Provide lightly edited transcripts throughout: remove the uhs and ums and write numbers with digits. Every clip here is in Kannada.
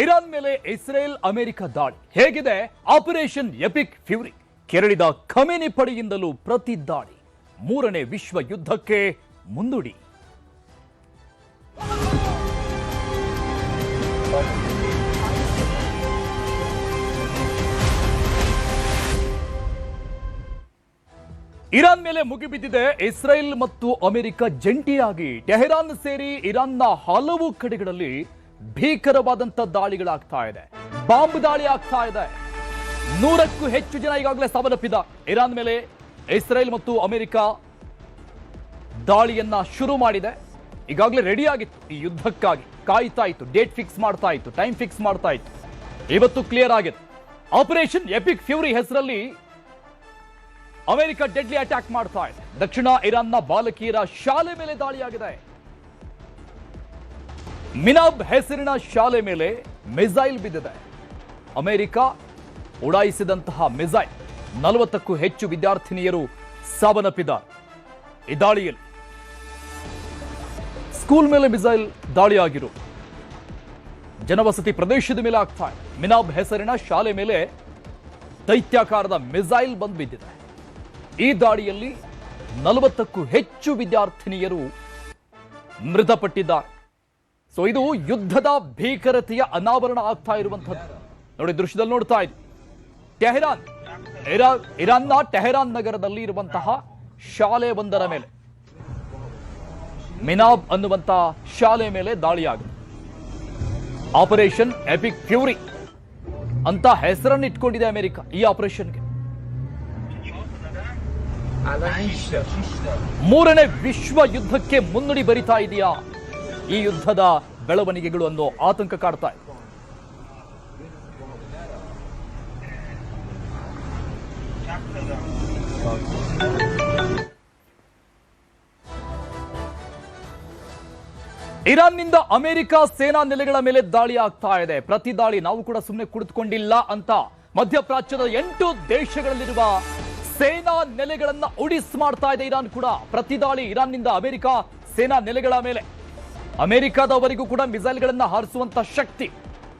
ಇರಾನ್ ಮೇಲೆ ಇಸ್ರೇಲ್ ಅಮೆರಿಕ ದಾಳಿ ಹೇಗಿದೆ? Operation epic fury. ಕೆರಳಿದ ಖಮೇನಿ ಪಡೆಯಿಂದಲೂ ಪ್ರತಿ ದಾಳಿ. ಮೂರನೇ ವಿಶ್ವ ಯುದ್ಧಕ್ಕೆ ಮುಂದೂಡಿ. ಇರಾನ್ ಮೇಲೆ ಮುಗಿಬಿದ್ದಿದೆ ಇಸ್ರೇಲ್ ಮತ್ತು ಅಮೆರಿಕ ಜಂಟಿಯಾಗಿ. ಟೆಹರಾನ್ ಸೇರಿ ಇರಾನ್ನ ಹಲವು ಕಡೆಗಳಲ್ಲಿ ಭೀಕರವಾದಂತ ದಾಳಿಗಳಾಗ್ತಾ ಇದೆ. ಬಾಂಬ್ ದಾಳಿ ಆಗ್ತಾ ಇದೆ. 100ಕ್ಕೂ ಹೆಚ್ಚು ಜನ ಈಗಾಗಲೇ ಸಾವನ್ನಪ್ಪಿದ. ಇರಾನ್ ಮೇಲೆ ಇಸ್ರೇಲ್ ಮತ್ತು ಅಮೆರಿಕ ದಾಳಿಯನ್ನ ಶುರು ಮಾಡಿದೆ. ಈಗಾಗಲೇ ರೆಡಿ ಆಗಿತ್ತು ಈ ಯುದ್ಧಕ್ಕಾಗಿ, ಕಾಯ್ತಾ ಇತ್ತು, ಡೇಟ್ ಫಿಕ್ಸ್ ಮಾಡ್ತಾ ಇತ್ತು, ಟೈಮ್ ಫಿಕ್ಸ್ ಮಾಡ್ತಾ ಇತ್ತು. ಇವತ್ತು ಕ್ಲಿಯರ್ ಆಗಿದೆ. ಆಪರೇಷನ್ ಎಪಿಕ್ ಫ್ಯೂರಿ ಹೆಸರಲ್ಲಿ ಅಮೆರಿಕ ಡೆಡ್ಲಿ ಅಟ್ಯಾಕ್ ಮಾಡ್ತಾ ಇದೆ. ದಕ್ಷಿಣ ಇರಾನ್ನ ಬಾಲಕಿಯರ ಶಾಲೆ ಮೇಲೆ ದಾಳಿಯಾಗಿದೆ. ಮಿನಾಬ್ ಹೆಸರಿನ ಶಾಲೆ ಮೇಲೆ ಮಿಸೈಲ್ ಬಿದ್ದಿದೆ. ಅಮೆರಿಕ ಉಡಾಯಿಸಿದಂತಹ ಮಿಸೈಲ್ 40ಕ್ಕೂ ಹೆಚ್ಚು ವಿದ್ಯಾರ್ಥಿನಿಯರು ಸಾವನ್ನಪ್ಪಿದ್ದಾರೆ. ಈ ದಾಳಿಯಲ್ಲಿ ಸ್ಕೂಲ್ ಮೇಲೆ ಮಿಸೈಲ್ ದಾಳಿಯಾಗಿರು ಜನವಸತಿ ಪ್ರದೇಶದ ಮೇಲೆ ಆಗ್ತಾ ಇದೆ. ಮಿನಾಬ್ ಹೆಸರಿನ ಶಾಲೆ ಮೇಲೆ ದೈತ್ಯಾಕಾರದ ಮಿಸೈಲ್ ಬಂದು ಬಿದ್ದಿದೆ. ಈ ದಾಳಿಯಲ್ಲಿ 40ಕ್ಕೂ ಹೆಚ್ಚು ವಿದ್ಯಾರ್ಥಿನಿಯರು ಮೃತಪಟ್ಟಿದ್ದಾರೆ. ಸೊ ಇದು ಯುದ್ಧದ ಭೀಕರತೆಯ ಅನಾವರಣ ಆಗ್ತಾ ಇರುವಂತದ್ದು. ನೋಡಿ, ದೃಶ್ಯದಲ್ಲಿ ನೋಡ್ತಾ ಇದ್ದೀವಿ. ಇರಾನ್ನ ಟೆಹರಾನ್ ನಗರದಲ್ಲಿ ಇರುವಂತಹ ಶಾಲೆ ಒಂದರ ಮೇಲೆ, ಮಿನಾಬ್ ಅನ್ನುವಂತಹ ಶಾಲೆ ಮೇಲೆ ದಾಳಿಯಾಗಿದೆ. ಆಪರೇಷನ್ ಎಪಿಕ್ ಫ್ಯೂರಿ ಅಂತ ಹೆಸರನ್ನು ಇಟ್ಕೊಂಡಿದೆ ಅಮೆರಿಕ ಈ ಆಪರೇಷನ್ಗೆ. ಮೂರನೇ ವಿಶ್ವ ಯುದ್ಧಕ್ಕೆ ಮುನ್ನುಡಿ ಬರಿತಾ ಇದೆಯಾ ಈ ಯುದ್ಧದ ಬೆಳವಣಿಗೆಗಳು ಅನ್ನೋ ಆತಂಕ ಕಾಡ್ತಾ ಇದೆ. ಇರಾನ್ನಿಂದ ಅಮೆರಿಕ ಸೇನಾ ನೆಲೆಗಳ ಮೇಲೆ ದಾಳಿ ಆಗ್ತಾ ಇದೆ. ಪ್ರತಿ ದಾಳಿ ನಾವು ಕೂಡ ಸುಮ್ಮನೆ ಕುಳಿತುಕೊಂಡಿಲ್ಲ ಅಂತ ಮಧ್ಯಪ್ರಾಚ್ಯದ 8 ದೇಶಗಳಲ್ಲಿರುವ ಸೇನಾ ನೆಲೆಗಳನ್ನ ಉಡಿಸ್ ಮಾಡ್ತಾ ಇದೆ ಇರಾನ್ ಕೂಡ. ಪ್ರತಿ ದಾಳಿ ಇರಾನ್ನಿಂದ ಅಮೆರಿಕ ಸೇನಾ ನೆಲೆಗಳ ಮೇಲೆ. ಅಮೆರಿಕದವರಿಗೂ ಕೂಡ ಮಿಸೈಲ್ಗಳನ್ನ ಹಾರಿಸುವಂತ ಶಕ್ತಿ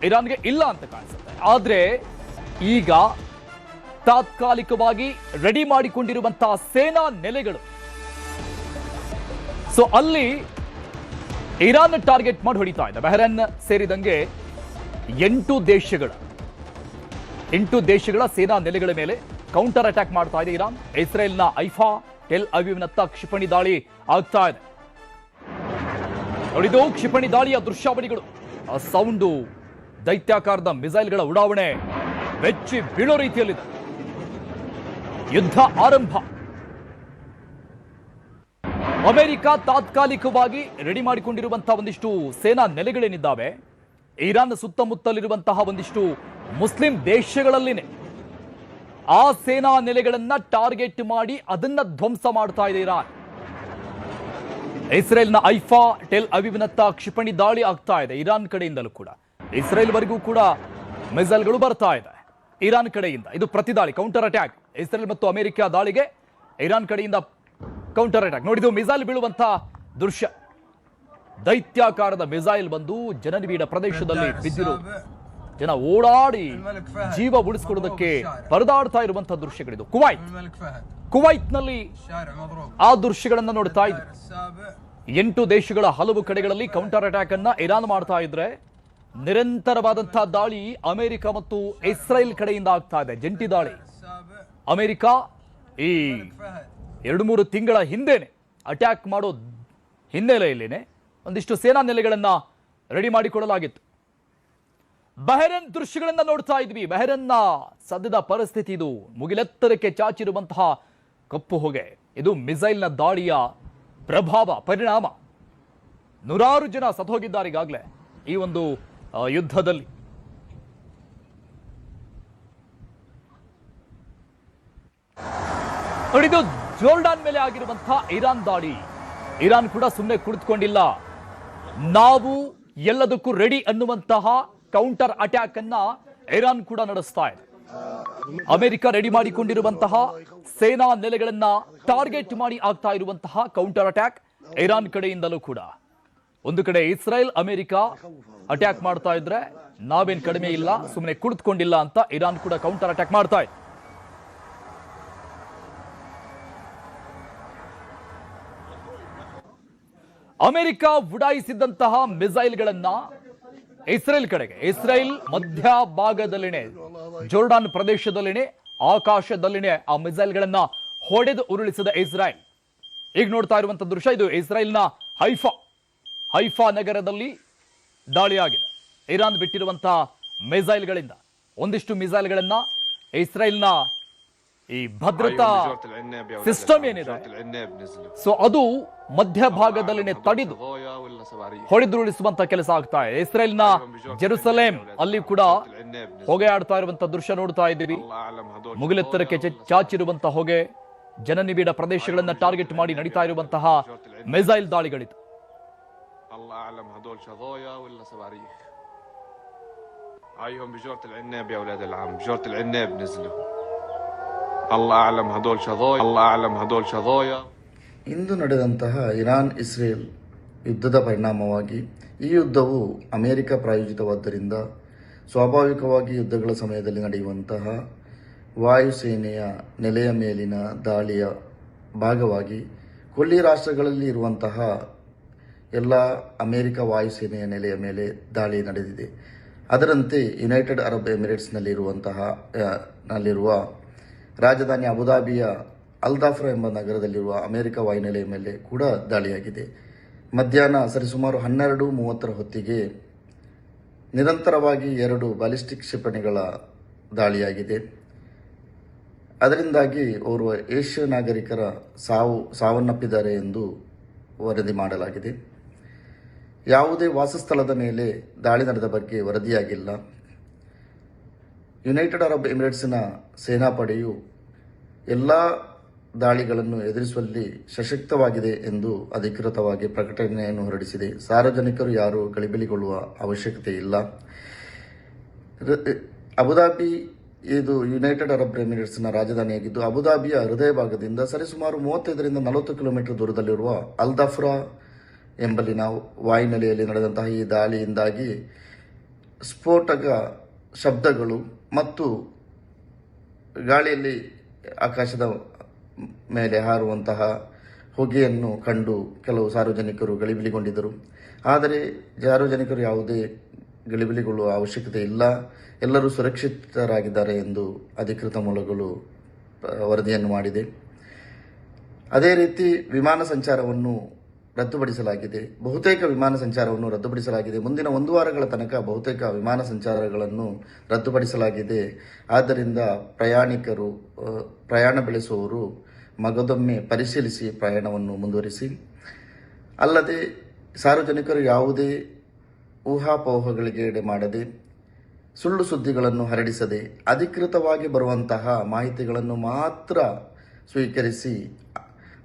ಇರಾನ್ಗೆ ಇಲ್ಲ ಅಂತ ಕಾಣಿಸುತ್ತೆ. ಆದ್ರೆ ಈಗ ತಾತ್ಕಾಲಿಕವಾಗಿ ರೆಡಿ ಮಾಡಿಕೊಂಡಿರುವಂತಹ ಸೇನಾ ನೆಲೆಗಳು, ಸೊ ಅಲ್ಲಿ ಇರಾನ್ ಟಾರ್ಗೆಟ್ ಮಾಡಿ ಹೊಡಿತಾ ಇದೆ. ಬಹ್ರೇನ್ ಸೇರಿದಂಗೆ 8 ದೇಶಗಳ ಸೇನಾ ನೆಲೆಗಳ ಮೇಲೆ ಕೌಂಟರ್ ಅಟ್ಯಾಕ್ ಮಾಡ್ತಾ ಇದೆ ಇರಾನ್. ಇಸ್ರೇಲ್ನ ಐಫಾ, ಟೆಲ್ ಅವೀವ್ನತ್ತ ಕ್ಷಿಪಣಿ ದಾಳಿ ಆಗ್ತಾ ಇದೆ. ನೋಡಿದು ಕ್ಷಿಪಣಿ ದಾಳಿಯ ದೃಶ್ಯಾವಳಿಗಳು. ಆ ಸೌಂಡು, ದೈತ್ಯಾಕಾರದ ಮಿಸೈಲ್ಗಳ ಉಡಾವಣೆ ಬೆಚ್ಚಿ ಬೀಳೋ ರೀತಿಯಲ್ಲಿದೆ. ಯುದ್ಧ ಆರಂಭ. ಅಮೆರಿಕ ತಾತ್ಕಾಲಿಕವಾಗಿ ರೆಡಿ ಮಾಡಿಕೊಂಡಿರುವಂತಹ ಒಂದಿಷ್ಟು ಸೇನಾ ನೆಲೆಗಳೇನಿದ್ದಾವೆ ಇರಾನ್ ಸುತ್ತಮುತ್ತಲಿರುವಂತಹ ಒಂದಿಷ್ಟು ಮುಸ್ಲಿಂ ದೇಶಗಳಲ್ಲಿನೇ ಆ ಸೇನಾ ನೆಲೆಗಳನ್ನ ಟಾರ್ಗೆಟ್ ಮಾಡಿ ಅದನ್ನ ಧ್ವಂಸ ಮಾಡ್ತಾ ಇದೆ ಇರಾನ್. ಇಸ್ರೇಲ್ನ ಐಫಾ, ಟೆಲ್ ಅವೀವ್ನತ್ತ ಕ್ಷಿಪಣಿ ದಾಳಿ ಆಗ್ತಾ ಇದೆ ಇರಾನ್ ಕಡೆಯಿಂದಲೂ ಕೂಡ. ಇಸ್ರೇಲ್ ವರೆಗೂ ಕೂಡ ಮಿಸೈಲ್ಗಳು ಬರ್ತಾ ಇದೆ ಇರಾನ್ ಕಡೆಯಿಂದ. ಇದು ಪ್ರತಿ ದಾಳಿ, ಕೌಂಟರ್ ಅಟ್ಯಾಕ್. ಇಸ್ರೇಲ್ ಮತ್ತು ಅಮೆರಿಕ ದಾಳಿಗೆ ಇರಾನ್ ಕಡೆಯಿಂದ ಕೌಂಟರ್ ಅಟ್ಯಾಕ್. ನೋಡಿದು ಮಿಸೈಲ್ ಬೀಳುವಂತ ದೃಶ್ಯ. ದೈತ್ಯಾಕಾರದ ಮಿಸೈಲ್ ಬಂದು ಜನನಿಬಿಡ ಪ್ರದೇಶದಲ್ಲಿ ಬಿದ್ದಿರು ಜನ ಓಡಾಡಿ ಜೀವ ಉಳಿಸಿಕೊಳ್ಳೋದಕ್ಕೆ ಪರದಾಡ್ತಾ ಇರುವಂತಹ ದೃಶ್ಯಗಳಿದು. ಕುವೈತ್ನಲ್ಲಿ ಆ ದೃಶ್ಯಗಳನ್ನ ನೋಡ್ತಾ ಇದ್ರು. 8 ದೇಶಗಳ ಹಲವು ಕಡೆಗಳಲ್ಲಿ ಕೌಂಟರ್ ಅಟ್ಯಾಕ್ ಅನ್ನ ಇರಾನ್ ಮಾಡ್ತಾ ಇದ್ರೆ ನಿರಂತರವಾದಂತಹ ದಾಳಿ ಅಮೆರಿಕ ಮತ್ತು ಇಸ್ರೇಲ್ ಕಡೆಯಿಂದ ಆಗ್ತಾ ಇದೆ. ಜಂಟಿ ದಾಳಿ. ಅಮೆರಿಕ ಈ 2-3 ತಿಂಗಳ ಹಿಂದೆನೆ ಅಟ್ಯಾಕ್ ಮಾಡೋ ಹಿನ್ನೆಲೆಯಲ್ಲೇನೆ ಒಂದಿಷ್ಟು ಸೇನಾ ನೆಲೆಗಳನ್ನ ರೆಡಿ ಮಾಡಿಕೊಳ್ಳಲಾಗಿತ್ತು. ಬಹ್ರೇನ್ ದೃಶ್ಯಗಳನ್ನ ನೋಡ್ತಾ ಇದ್ವಿ. ಬಹ್ರೇನ್ನ ಸದ್ಯದ ಪರಿಸ್ಥಿತಿ ಇದು. ಮುಗಿಲೆತ್ತರಕ್ಕೆ ಚಾಚಿರುವಂತಹ ಕಪ್ಪು ಹೊಗೆ. ಇದು ಮಿಸೈಲ್ನ ದಾಳಿಯ ಪ್ರಭಾವ, ಪರಿಣಾಮ. 100 ಜನ ಸತ್ತೋಗಿದ್ದಾರೆ ಈಗಾಗಲೇ ಈ ಒಂದು ಯುದ್ಧದಲ್ಲಿ. ನೋಡಿದು ಜೋರ್ಡಾನ್ ಮೇಲೆ ಆಗಿರುವಂತಹ ಇರಾನ್ ದಾಳಿ. ಇರಾನ್ ಕೂಡ ಸುಮ್ಮನೆ ಕುಳಿತುಕೊಂಡಿಲ್ಲ. ನಾವು ಎಲ್ಲದಕ್ಕೂ ರೆಡಿ ಅನ್ನುವಂತಹ ಕೌಂಟರ್ ಅಟ್ಯಾಕ್ ಅನ್ನ ಇರಾನ್ ಕೂಡ ನಡೆಸ್ತಾ ಇದೆ. ಅಮೆರಿಕ ರೆಡಿ ಮಾಡಿಕೊಂಡಿರುವಂತಹ ಸೇನಾ ನೆಲೆಗಳನ್ನ ಟಾರ್ಗೆಟ್ ಮಾಡಿ ಆಗ್ತಾ ಇರುವಂತಹ ಕೌಂಟರ್ ಅಟ್ಯಾಕ್ ಇರಾನ್ ಕಡೆಯಿಂದಲೂ ಕೂಡ. ಒಂದು ಕಡೆ ಇಸ್ರೇಲ್ ಅಮೆರಿಕ ಅಟ್ಯಾಕ್ ಮಾಡ್ತಾ ಇದ್ರೆ ನಾವೇನ್ ಕಡಿಮೆ ಇಲ್ಲ, ಸುಮ್ಮನೆ ಕುಳಿತುಕೊಂಡಿಲ್ಲ ಅಂತ ಇರಾನ್ ಕೂಡ ಕೌಂಟರ್ ಅಟ್ಯಾಕ್ ಮಾಡ್ತಾ ಇದೆ. ಅಮೆರಿಕ ಉಡಾಯಿಸಿದಂತಹ ಮಿಸೈಲ್ಗಳನ್ನ ಇಸ್ರೇಲ್ ಕಡೆಗೆ, ಇಸ್ರೇಲ್ ಮಧ್ಯ ಭಾಗದಲ್ಲಿನೇ, ಜೋರ್ಡಾನ್ ಪ್ರದೇಶದಲ್ಲಿನೇ, ಆಕಾಶದಲ್ಲಿನೇ ಆ ಮಿಸೈಲ್ಗಳನ್ನ ಹೊಡೆದು ಉರುಳಿಸಿದ ಇಸ್ರೇಲ್. ಈಗ ನೋಡ್ತಾ ಇರುವಂತಹ ದೃಶ್ಯ ಇದು ಇಸ್ರೇಲ್ನ ಹೈಫಾ ನಗರದಲ್ಲಿ ದಾಳಿಯಾಗಿದೆ. ಇರಾನ್ ಬಿಟ್ಟಿರುವಂತಹ ಮಿಸೈಲ್ಗಳಿಂದ ಒಂದಿಷ್ಟು ಮಿಸೈಲ್ಗಳನ್ನ ಇಸ್ರೇಲ್ನ ಈ ಭದ್ರತಾ ಸಿಸ್ಟಮ್ ಏನಿದೆ ಸೊ ಅದು ಮಧ್ಯಭಾಗದಲ್ಲಿನೇ ತಡೆದು ಹೊಡೆದುರುಳಿಸುವಂತ ಕೆಲಸ ಆಗ್ತಾ ಇದೆ. ಇಸ್ರೇಲ್ನ ಜೆರುಸಲೇಂ ಅಲ್ಲಿ ಕೂಡ ಹೊಗೆ ಆಡ್ತಾ ಇರುವಂತ ದೃಶ್ಯ ನೋಡ್ತಾ ಇದ್ದೀವಿ. ಮುಗಿಲೆತ್ತರಕ್ಕೆ ಚಾಚಿರುವಂತಹ ಹೊಗೆ, ಜನನಿಬಿಡ ಪ್ರದೇಶಗಳನ್ನ ಟಾರ್ಗೆಟ್ ಮಾಡಿ ನಡೀತಾ ಇರುವಂತಹ ಮಿಸೈಲ್ ದಾಳಿಗಳಿದು. هايهم بجورة العناب يا اولاد العم، بجورة العناب نزلوا. الله اعلم هدول شظايا، الله اعلم هدول شظايا. ಇಂದು ನಡೆದಂತಹ ಇರಾನ್ ಇಸ್ರೇಲ್ ಯುದ್ಧದ ಪರಿಣಾಮವಾಗಿ ಈ ಯುದ್ಧವು ಅಮೆರಿಕ ಪ್ರಾಯೋಜಿತವಾದ್ದರಿಂದ ಸ್ವಾಭಾವಿಕವಾಗಿ ಯುದ್ಧಗಳ ಸಮಯದಲ್ಲಿ ನಡೆಯುವಂತಹ ವಾಯುಸೇನೆಯ ನೆಲೆಯ ಮೇಲಿನ ದಾಳಿಯ ಭಾಗವಾಗಿ ಕೊಲ್ಲಿ ರಾಷ್ಟ್ರಗಳಲ್ಲಿ ಇರುವಂತಹ ಎಲ್ಲ ಅಮೆರಿಕ ವಾಯುಸೇನೆಯ ನೆಲೆಯ ಮೇಲೆ ದಾಳಿ ನಡೆದಿದೆ. ಅದರಂತೆ ಯುನೈಟೆಡ್ ಅರಬ್ ಎಮಿರೇಟ್ಸ್ನಲ್ಲಿರುವ ರಾಜಧಾನಿ ಅಬುದಾಬಿಯ ಅಲ್ದಾಫ್ರಾ ಎಂಬ ನಗರದಲ್ಲಿರುವ ಅಮೆರಿಕ ವಾಯುನೆಲೆಯ ಮೇಲೆ ಕೂಡ ದಾಳಿಯಾಗಿದೆ. ಮಧ್ಯಾಹ್ನ ಸರಿಸುಮಾರು 12:30 ಹೊತ್ತಿಗೆ ನಿರಂತರವಾಗಿ 2 ಬ್ಯಾಲಿಸ್ಟಿಕ್ ಕ್ಷಿಪಣಿಗಳ ದಾಳಿಯಾಗಿದೆ. ಅದರಿಂದಾಗಿ ಓರ್ವ ಏಷ್ಯಾ ನಾಗರಿಕರ ಸಾವನ್ನಪ್ಪಿದ್ದಾರೆ ಎಂದು ವರದಿ ಮಾಡಲಾಗಿದೆ. ಯಾವುದೇ ವಾಸಸ್ಥಳದ ಮೇಲೆ ದಾಳಿ ನಡೆದ ಬಗ್ಗೆ ವರದಿಯಾಗಿಲ್ಲ. ಯುನೈಟೆಡ್ ಅರಬ್ ಎಮಿರೇಟ್ಸ್ನ ಸೇನಾಪಡೆಯು ಎಲ್ಲ ದಾಳಿಗಳನ್ನು ಎದುರಿಸುವಲ್ಲಿ ಸಶಕ್ತವಾಗಿದೆ ಎಂದು ಅಧಿಕೃತವಾಗಿ ಪ್ರಕಟಣೆಯನ್ನು ಹೊರಡಿಸಿದೆ. ಸಾರ್ವಜನಿಕರು ಯಾರೂ ಗಲಿಬಿಲಿಗೊಳ್ಳುವ ಅವಶ್ಯಕತೆ ಇಲ್ಲ. ಅಬುದಾಬಿ ಇದು ಯುನೈಟೆಡ್ ಅರಬ್ ಎಮಿರೇಟ್ಸ್ನ ರಾಜಧಾನಿಯಾಗಿದ್ದು, ಅಬುದಾಬಿಯ ಹೃದಯ ಭಾಗದಿಂದ ಸರಿಸುಮಾರು 35ರಿಂದ 40 ಕಿಲೋಮೀಟರ್ ದೂರದಲ್ಲಿರುವ ಅಲ್ದಾಫ್ರಾ ಎಂಬಲ್ಲಿನ ವಾಯುನೆಲೆಯಲ್ಲಿ ನಡೆದಂತಹ ಈ ದಾಳಿಯಿಂದಾಗಿ ಸ್ಫೋಟಕ ಶಬ್ದಗಳು ಮತ್ತು ಗಾಳಿಯಲ್ಲಿ ಆಕಾಶದ ಮೇಲೆ ಹಾರುವಂತಹ ಹೊಗೆಯನ್ನು ಕಂಡು ಕೆಲವು ಸಾರ್ವಜನಿಕರು ಗಲಿಬಿಲಿಗೊಂಡಿದ್ದರು. ಆದರೆ ಸಾರ್ವಜನಿಕರು ಯಾವುದೇ ಗಲಿಬಿಲಿಗೊಳ್ಳುವ ಅವಶ್ಯಕತೆ ಇಲ್ಲ, ಎಲ್ಲರೂ ಸುರಕ್ಷಿತರಾಗಿದ್ದಾರೆ ಎಂದು ಅಧಿಕೃತ ಮೂಲಗಳು ವರದಿಯನ್ನು ಮಾಡಿದೆ. ಅದೇ ರೀತಿ ವಿಮಾನ ಸಂಚಾರವನ್ನು ರದ್ದುಪಡಿಸಲಾಗಿದೆ. ಬಹುತೇಕ ವಿಮಾನ ಸಂಚಾರವನ್ನು ರದ್ದುಪಡಿಸಲಾಗಿದೆ. ಮುಂದಿನ 1 ವಾರಗಳ ತನಕ ಬಹುತೇಕ ವಿಮಾನ ಸಂಚಾರಗಳನ್ನು ರದ್ದುಪಡಿಸಲಾಗಿದೆ. ಆದ್ದರಿಂದ ಪ್ರಯಾಣ ಬೆಳೆಸುವವರು ಮಗದೊಮ್ಮೆ ಪರಿಶೀಲಿಸಿ ಪ್ರಯಾಣವನ್ನು ಮುಂದುವರಿಸಿ. ಅಲ್ಲದೆ ಸಾರ್ವಜನಿಕರು ಯಾವುದೇ ಊಹಾಪೋಹಗಳಿಗೆ ಎಡೆ ಮಾಡದೆ, ಸುಳ್ಳು ಸುದ್ದಿಗಳನ್ನು ಹರಡಿಸದೆ, ಅಧಿಕೃತವಾಗಿ ಬರುವಂತಹ ಮಾಹಿತಿಗಳನ್ನು ಮಾತ್ರ ಸ್ವೀಕರಿಸಿ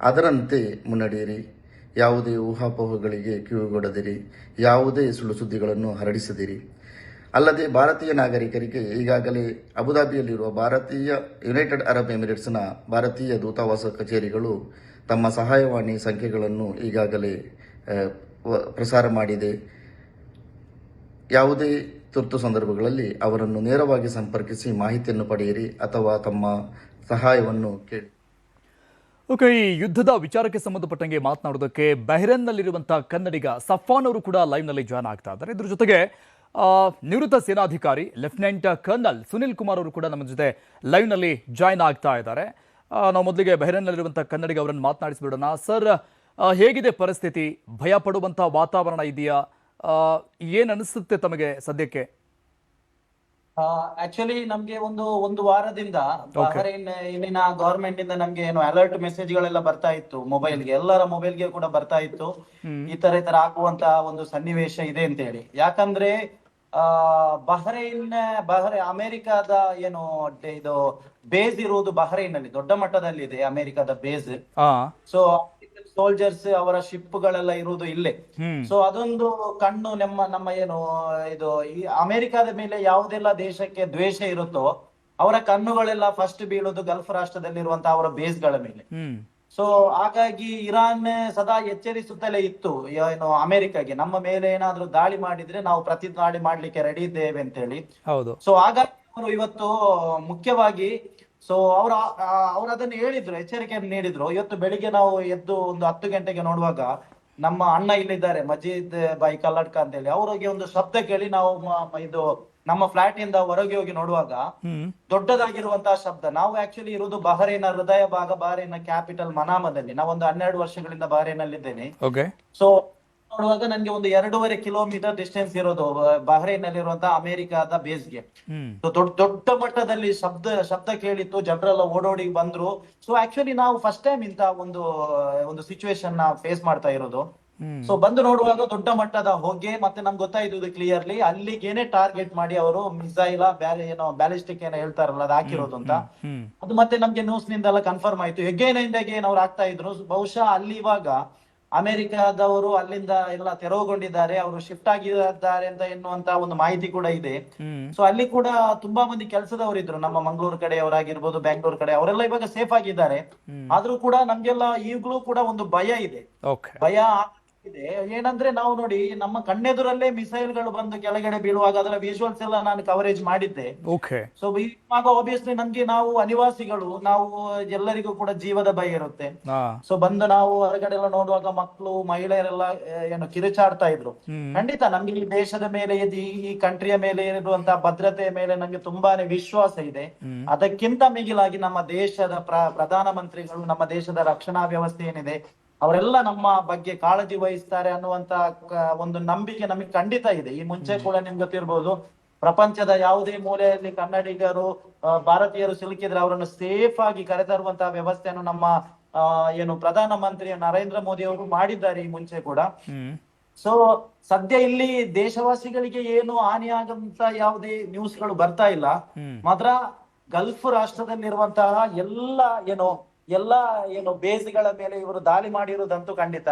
ಅದರಂತೆ ಮುನ್ನಡೆಯಿರಿ. ಯಾವುದೇ ಊಹಾಪೋಹಗಳಿಗೆ ಕಿವಿಗೊಡದಿರಿ, ಯಾವುದೇ ಸುಳ್ಳು ಸುದ್ದಿಗಳನ್ನು ಹರಡಿಸದಿರಿ. ಅಲ್ಲದೆ ಭಾರತೀಯ ನಾಗರಿಕರಿಗೆ ಈಗಾಗಲೇ ಅಬುದಾಬಿಯಲ್ಲಿರುವ ಯುನೈಟೆಡ್ ಅರಬ್ ಎಮಿರೇಟ್ಸ್ನ ಭಾರತೀಯ ದೂತಾವಾಸ ಕಚೇರಿಗಳು ತಮ್ಮ ಸಹಾಯವಾಣಿ ಸಂಖ್ಯೆಗಳನ್ನು ಈಗಾಗಲೇ ಪ್ರಸಾರ ಮಾಡಿದೆ. ಯಾವುದೇ ತುರ್ತು ಸಂದರ್ಭಗಳಲ್ಲಿ ಅವರನ್ನು ನೇರವಾಗಿ ಸಂಪರ್ಕಿಸಿ ಮಾಹಿತಿಯನ್ನು ಪಡೆಯಿರಿ ಅಥವಾ ತಮ್ಮ ಸಹಾಯವನ್ನು ಕೇಳಿ. ಓಕೆ, ಈ ಯುದ್ಧದ ವಿಚಾರಕ್ಕೆ ಸಂಬಂಧಪಟ್ಟಂಗೆ ಮಾತನಾಡೋದಕ್ಕೆ ಬಹ್ರೇನ್ನಲ್ಲಿರುವಂತಹ ಕನ್ನಡಿಗ ಸಫಾನ್ ಅವರು ಕೂಡ ಲೈವ್ನಲ್ಲಿ ಜಾಯ್ನ್ ಆಗ್ತಾ ಇದ್ದಾರೆ. ಇದ್ರ ಜೊತೆಗೆ ನಿವೃತ್ತ ಸೇನಾಧಿಕಾರಿ ಲೆಫ್ಟಿನೆಂಟ್ ಕರ್ನಲ್ ಸುನಿಲ್ ಕುಮಾರ್ ಅವರು ಕೂಡ ನಮ್ಮ ಜೊತೆ ಲೈವ್ನಲ್ಲಿ ಜಾಯ್ನ್ ಆಗ್ತಾ ಇದ್ದಾರೆ. ನಾವು ಮೊದಲಿಗೆ ಬಹ್ರೇನ್ನಲ್ಲಿರುವಂತಹ ಕನ್ನಡಿಗ ಅವರನ್ನು ಮಾತನಾಡಿಸ್ಬಿಡೋಣ. ಸರ್, ಹೇಗಿದೆ ಪರಿಸ್ಥಿತಿ? ಭಯ ಪಡುವಂತಹ ವಾತಾವರಣ ಇದೆಯಾ? ಏನ್ ಅನಿಸುತ್ತೆ ತಮಗೆ ಸದ್ಯಕ್ಕೆ? ಆಕ್ಚುಲಿ ನಮ್ಗೆ ಒಂದು ವಾರದಿಂದ ಇಲ್ಲಿನ ಗವರ್ಮೆಂಟ್ ಇಂದ ನಮ್ಗೆ ಏನು ಅಲರ್ಟ್ ಮೆಸೇಜ್ ಗಳೆಲ್ಲ ಬರ್ತಾ ಇತ್ತು. ಮೊಬೈಲ್ಗೆ, ಎಲ್ಲರ ಮೊಬೈಲ್ಗೆ ಕೂಡ ಬರ್ತಾ ಇತ್ತು, ಈ ತರ ಆಗುವಂತ ಒಂದು ಸನ್ನಿವೇಶ ಇದೆ ಅಂತ ಹೇಳಿ. ಯಾಕಂದ್ರೆ ಬಹ್ರೈನ್ ಅಮೆರಿಕದ ಏನು ಇದು ಬೇಸ್ ಇರುವುದು ಬಹ್ರೈನ್ ಅಲ್ಲಿ ದೊಡ್ಡ ಮಟ್ಟದಲ್ಲಿ ಇದೆ, ಅಮೆರಿಕದ ಬೇಸ್. ಸೊ ಸೋಲ್ಜರ್ಸ್ ಅವರ ಶಿಪ್ ಗಳೆಲ್ಲ ಇರುವುದು ಇಲ್ಲೇ. ಸೊ ಅದೊಂದು ಕಣ್ಣು ನಮ್ಮ ಏನು ಇದು ಈ ಅಮೆರಿಕದ ಮೇಲೆ ಯಾವುದೆಲ್ಲ ದೇಶಕ್ಕೆ ದ್ವೇಷ ಇರುತ್ತೋ ಅವರ ಕಣ್ಣುಗಳೆಲ್ಲ ಫಸ್ಟ್ ಬೀಳೋದು ಗಲ್ಫ್ ರಾಷ್ಟ್ರದಲ್ಲಿರುವಂತಹ ಅವರ ಬೇಸ್ ಗಳ ಮೇಲೆ. ಸೊ ಹಾಗಾಗಿ ಇರಾನ್ ಸದಾ ಎಚ್ಚರಿಸುತ್ತಲೇ ಇತ್ತು, ಏನು ಅಮೆರಿಕಾಗೆ ನಮ್ಮ ಮೇಲೆ ಏನಾದ್ರೂ ದಾಳಿ ಮಾಡಿದ್ರೆ ನಾವು ಪ್ರತಿ ದಾಳಿ ಮಾಡ್ಲಿಕ್ಕೆ ರೆಡಿ ಇದ್ದೇವೆ ಅಂತ ಹೇಳಿ. ಹೌದು. ಸೊ ಹಾಗಾಗಿ ಅವರು ಇವತ್ತು ಮುಖ್ಯವಾಗಿ ಸೊ ಅವ್ರು ಅದನ್ನು ಹೇಳಿದ್ರು, ಎಚ್ಚರಿಕೆಯನ್ನು ನೀಡಿದ್ರು. ಇವತ್ತು ಬೆಳಿಗ್ಗೆ ನಾವು ಎದ್ದು ಒಂದು 10 ಗಂಟೆಗೆ ನೋಡುವಾಗ ನಮ್ಮ ಅಣ್ಣ ಇಲ್ಲಿದ್ದಾರೆ ಮಜೀದ್ ಬಾಯಿ ಕಲ್ಲಡ್ಕ ಅಂತ ಹೇಳಿ, ಅವರಿಗೆ ಒಂದು ಶಬ್ದ ಕೇಳಿ ನಾವು ಇದು ನಮ್ಮ ಫ್ಲಾಟ್ ಇಂದ ಹೊರಗೆ ಹೋಗಿ ನೋಡುವಾಗ ದೊಡ್ಡದಾಗಿರುವಂತಹ ಶಬ್ದ. ನಾವು ಆಕ್ಚುಲಿ ಇರುವುದು ಬಹರೇನ ಹೃದಯ ಭಾಗ, ಬಹರೇನ ಕ್ಯಾಪಿಟಲ್ ಮನಾಮದಲ್ಲಿ. ನಾವೊಂದು 12 ವರ್ಷಗಳಿಂದ ಬಹರೇನಲ್ಲಿದ್ದೇನೆ. ಸೊ ನೋಡುವಾಗ ನನ್ಗೆ ಒಂದು 2.5 ಕಿಲೋಮೀಟರ್ ಡಿಸ್ಟೆನ್ಸ್ ಇರೋದು ಬಹರೇನ್ ನಲ್ಲಿರುವಂತಹ ಅಮೆರಿಕಾದ ಬೇಸ್ಗೆ. ದೊಡ್ಡ ದೊಡ್ಡ ಮಟ್ಟದಲ್ಲಿ ಶಬ್ದ ಕೇಳಿತ್ತು, ಜನರೆಲ್ಲ ಓಡೋಡಿ ಬಂದ್ರು. ಸೊ ಆಕ್ಚುಲಿ ನಾವು ಫಸ್ಟ್ ಟೈಮ್ ಇಂತ ಒಂದು ಸಿಚುವೇಶನ್ ಫೇಸ್ ಮಾಡ್ತಾ ಇರೋದು. ಸೊ ಬಂದು ನೋಡುವಾಗ ದೊಡ್ಡ ಮಟ್ಟದ ಹೊಗೆ, ಮತ್ತೆ ನಮ್ಗೆ ಗೊತ್ತಾಯ್ತು ಕ್ಲಿಯರ್ಲಿ ಅಲ್ಲಿಗೇನೆ ಟಾರ್ಗೆಟ್ ಮಾಡಿ ಅವರು ಮಿಸೈಲ ಏನೋ ಬ್ಯಾಲಿಸ್ಟಿಕ್ ಏನೋ ಹೇಳ್ತಾರಲ್ಲ ಅದು ಹಾಕಿರೋದು ಅಂತ. ಅದು ಮತ್ತೆ ನಮ್ಗೆ ನ್ಯೂಸ್ ನಿಂದೆಲ್ಲ ಕನ್ಫರ್ಮ್ ಆಯ್ತು. ಹೆಗೇನ್ ಅವ್ರು ಆಗ್ತಾ ಇದ್ರು. ಬಹುಶಃ ಅಲ್ಲಿ ಇವಾಗ ಅಮೆರಿಕಾದವರು ಅಲ್ಲಿಂದ ಎಲ್ಲ ತೆರವುಗೊಂಡಿದ್ದಾರೆ, ಅವರು ಶಿಫ್ಟ್ ಆಗಿದ್ದಾರೆ ಅಂತ ಎನ್ನುವಂತ ಒಂದು ಮಾಹಿತಿ ಕೂಡ ಇದೆ. ಸೊ ಅಲ್ಲಿ ಕೂಡ ತುಂಬಾ ಮಂದಿ ಕೆಲಸದವರು ಇದ್ರು, ನಮ್ಮ ಮಂಗಳೂರು ಕಡೆಯವರಾಗಿರ್ಬೋದು, ಬ್ಯಾಂಗ್ಳೂರ್ ಕಡೆ, ಅವರೆಲ್ಲ ಇವಾಗ ಸೇಫ್ ಆಗಿದ್ದಾರೆ. ಆದ್ರೂ ಕೂಡ ನಮ್ಗೆಲ್ಲ ಈಗಲೂ ಕೂಡ ಒಂದು ಭಯ ಇದೆ, ಭಯ ಇದೆ. ಏನಂದ್ರೆ ನಾವು ನೋಡಿ ನಮ್ಮ ಕಣ್ಣೆದುರಲ್ಲೇ ಮಿಸೈಲ್ಗಳು ಬಂದು ಕೆಳಗಡೆ ಬೀಳುವಾಗ ಅದರ ವಿಜುವಲ್ಸ್ ಎಲ್ಲ ನಾನು ಕವರೇಜ್ ಮಾಡಿದ್ದೆ. ಸೊ ಇವಾಗ ಆಬ್ವಿಯಸ್ಲಿ ನಮ್ಗೆ ನಾವು ಅನಿವಾಸಿಗಳು, ನಾವು ಎಲ್ಲರಿಗೂ ಕೂಡ ಜೀವದ ಭಯ ಇರುತ್ತೆ. ಸೊ ಬಂದು ನಾವು ಹೊರಗಡೆ ಎಲ್ಲ ನೋಡುವಾಗ ಮಕ್ಕಳು ಮಹಿಳೆಯರೆಲ್ಲ ಏನು ಕಿರುಚಾಡ್ತಾ ಇದ್ರು. ಖಂಡಿತ ನಮ್ಗೆ ಈ ದೇಶದ ಮೇಲೆ ಈ ಕಂಟ್ರಿಯ ಮೇಲೆ ಇರುವಂತಹ ಭದ್ರತೆಯ ಮೇಲೆ ನಮ್ಗೆ ತುಂಬಾನೇ ವಿಶ್ವಾಸ ಇದೆ. ಅದಕ್ಕಿಂತ ಮಿಗಿಲಾಗಿ ನಮ್ಮ ದೇಶದ ಪ್ರಧಾನ ಮಂತ್ರಿಗಳು, ನಮ್ಮ ದೇಶದ ರಕ್ಷಣಾ ವ್ಯವಸ್ಥೆ ಏನಿದೆ ಅವರೆಲ್ಲ ನಮ್ಮ ಬಗ್ಗೆ ಕಾಳಜಿ ವಹಿಸ್ತಾರೆ ಅನ್ನುವಂತ ಒಂದು ನಂಬಿಕೆ ನಮಗೆ ಖಂಡಿತ ಇದೆ. ಈ ಮುಂಚೆ ಕೂಡ ನಿಮ್ಗೆ ಗೊತ್ತಿರ್ಬೋದು, ಪ್ರಪಂಚದ ಯಾವುದೇ ಮೂಲೆಯಲ್ಲಿ ಕನ್ನಡಿಗರು ಭಾರತೀಯರು ಸಿಲುಕಿದ್ರೆ ಅವರನ್ನು ಸೇಫ್ ಆಗಿ ಕರೆತರುವಂತಹ ವ್ಯವಸ್ಥೆಯನ್ನು ನಮ್ಮ ಏನು ಪ್ರಧಾನ ಮಂತ್ರಿ ನರೇಂದ್ರ ಮೋದಿ ಅವರು ಮಾಡಿದ್ದಾರೆ ಈ ಮುಂಚೆ ಕೂಡ. ಸೊ ಸದ್ಯ ಇಲ್ಲಿ ದೇಶವಾಸಿಗಳಿಗೆ ಏನು ಹಾನಿ ಆಗಂತ ಯಾವುದೇ ನ್ಯೂಸ್ಗಳು ಬರ್ತಾ ಇಲ್ಲ. ಮಾತ್ರ ಗಲ್ಫ್ ರಾಷ್ಟ್ರದಲ್ಲಿರುವಂತಹ ಎಲ್ಲಾ ಏನು ಬೇಸ್ಗಳ ಮೇಲೆ ಇವರು ದಾಳಿ ಮಾಡಿರುವುದಂತೂ ಖಂಡಿತ.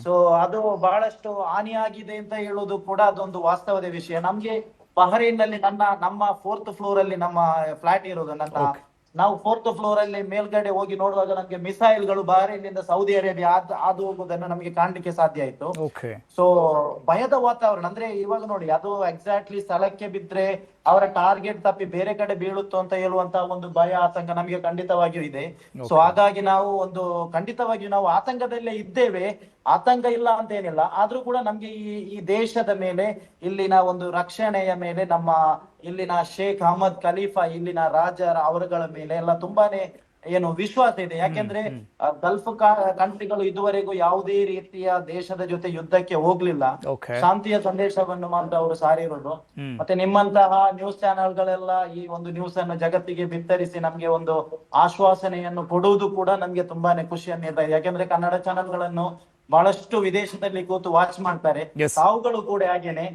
ಸೊ ಅದು ಬಹಳಷ್ಟು ಹಾನಿಯಾಗಿದೆ ಅಂತ ಹೇಳುವುದು ಕೂಡ ಅದೊಂದು ವಾಸ್ತವದ ವಿಷಯ. ನಮ್ಗೆ ಬಹರೇನ್ ನಲ್ಲಿ ನಮ್ಮ 4th ಫ್ಲೋರ್ ಅಲ್ಲಿ ನಮ್ಮ ಫ್ಲಾಟ್ ಇರೋದು. ನಾವು 4th ಫ್ಲೋರ್ ಅಲ್ಲಿ ಮೇಲ್ಗಡೆ ಹೋಗಿ ನೋಡುವಾಗ ನಮ್ಗೆ ಮಿಸೈಲ್ಗಳು ಬಹರೇನ್ ನಿಂದ ಸೌದಿ ಅರೇಬಿಯಾ ಹಾದು ಹೋಗುವುದನ್ನು ನಮಗೆ ಕಾಣ್ಲಿಕ್ಕೆ ಸಾಧ್ಯ ಆಯ್ತು. ಸೊ ಭಯದ ವಾತಾವರಣ ಅಂದ್ರೆ ಇವಾಗ ನೋಡಿ, ಅದು ಎಕ್ಸಾಕ್ಟ್ಲಿ ಸ್ಥಳಕ್ಕೆ ಬಿದ್ರೆ ಅವರ ಟಾರ್ಗೆಟ್ ತಪ್ಪಿ ಬೇರೆ ಕಡೆ ಬೀಳುತ್ತೋ ಅಂತ ಹೇಳುವಂತ ಒಂದು ಭಯ, ಆತಂಕ ನಮಗೆ ಖಂಡಿತವಾಗಿಯೂ ಇದೆ. ಸೊ ಹಾಗಾಗಿ ನಾವು ಖಂಡಿತವಾಗಿಯೂ ನಾವು ಆತಂಕದಲ್ಲೇ ಇದ್ದೇವೆ. ಆತಂಕ ಇಲ್ಲ ಅಂತ ಏನಿಲ್ಲ, ಆದ್ರೂ ಕೂಡ ನಮ್ಗೆ ಈ ದೇಶದ ಮೇಲೆ, ಇಲ್ಲಿನ ಒಂದು ರಕ್ಷಣೆಯ ಮೇಲೆ, ನಮ್ಮ ಇಲ್ಲಿನ ಶೇಖ್ ಅಹಮದ್ ಖಲೀಫಾ, ಇಲ್ಲಿನ ರಾಜರ ಅವರುಗಳ ಮೇಲೆ ಎಲ್ಲ ತುಂಬಾನೇ ಏನು ವಿಶ್ವಾಸ ಇದೆ. ಯಾಕೆಂದ್ರೆ ಗಲ್ಫ್ ಕಂಟ್ರಿಗಳು ಇದುವರೆಗೂ ಯಾವುದೇ ರೀತಿಯ ದೇಶದ ಜೊತೆ ಯುದ್ಧಕ್ಕೆ ಹೋಗ್ಲಿಲ್ಲ, ಶಾಂತಿಯ ಸಂದೇಶವನ್ನು ಮಾತ್ರ ಅವರು ಸಾರಿರೋದು. ಮತ್ತೆ ನಿಮ್ಮಂತಹ ನ್ಯೂಸ್ ಚಾನೆಲ್ಗಳೆಲ್ಲ ಈ ಒಂದು ನ್ಯೂಸ್ ಅನ್ನು ಜಗತ್ತಿಗೆ ಬಿತ್ತರಿಸಿ ನಮ್ಗೆ ಒಂದು ಆಶ್ವಾಸನೆಯನ್ನು ಕೊಡುವುದು ಕೂಡ ನಮ್ಗೆ ತುಂಬಾನೇ ಖುಷಿಯನ್ನು ನೀಡ್ತಾ ಇದೆ. ಯಾಕೆಂದ್ರೆ ಕನ್ನಡ ಚಾನೆಲ್ಗಳನ್ನು ಬಹಳಷ್ಟು ವಿದೇಶದಲ್ಲಿ ಕೂತು ವಾಚ್ ಮಾಡ್ತಾರೆ. ತಾವುಗಳು ಕೂಡ ಹಾಗೇನೆ